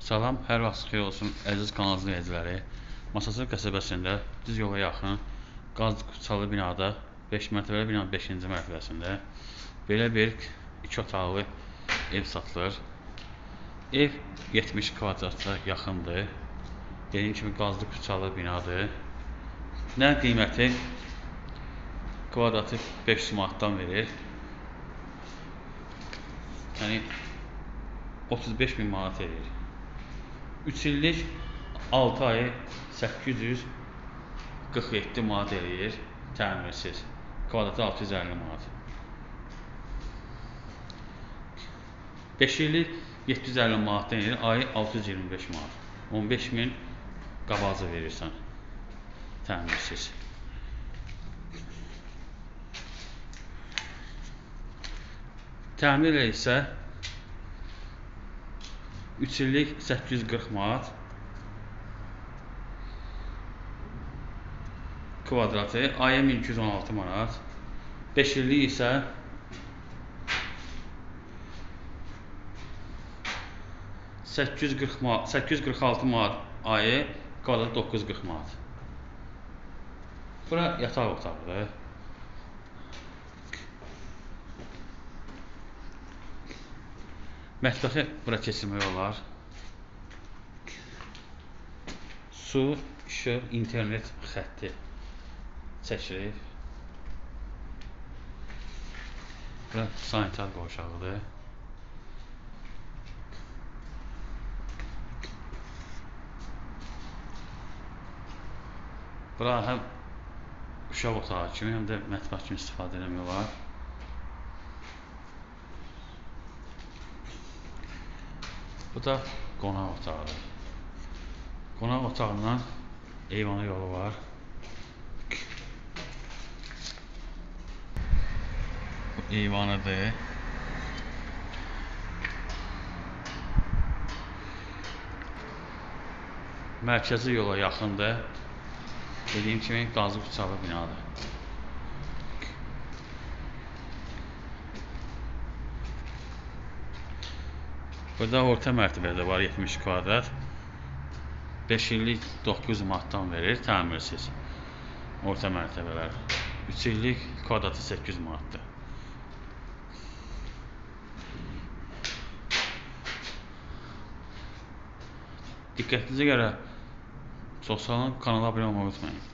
Salam, hər vaxt xeyir olsun əziz kanal izləyiciləri. Masasır qəsəbəsində düz yola yaxın qaz qutsalı binada 5 mərtəbəli binanın 5-ci mərtəbəsində belə bir 2 otaqlı ev satılır. Ev 70 kvadrata yaxındır. Dediyim kimi qazlı qutsalı binadır. Nə qiyməti? Kvadratı 500 manatdan verir. Yəni 35.000 manat edir. 3 illik 6 ayı 847 manat eləyir təmirsiz. Kvadratı 650 manat. 5 illik 750 manatdan eləyir, ayı 625 manat. 15.000 qabazı verirsən təmirsiz. Təmirlə isə 3 illik 840 manat, kvadratı ayı 1216 manat, 5 illik isə 846 manat ayı, kvadratı 940 manat. Bura yataq otağıdır. Mətbəxi bura keçirmək olar. Su, işıq, internet xətti çəkilir. Bura sanitar qovşağıdır. Bura həm uşaq otağı kimi, həm də mətbəx kimi istifadə etmək olar. Bu da qonaq otağıdır. Qonaq otağından eyvana yolu var. Bu eyvanıdır. Mərkəzi yola yaxındır. Dediyim kimi qazlı qutsalı binadır. Burada orta mərtəbədə var 70 kvadrat. 5 illik 900 manatdan verir təmirsiz. Orta mərtəbələr. 3 illik kvadratı 800 manatdır. Diqqətinizə görə çox sağ olun, kanala abunə olmayı unutmayın.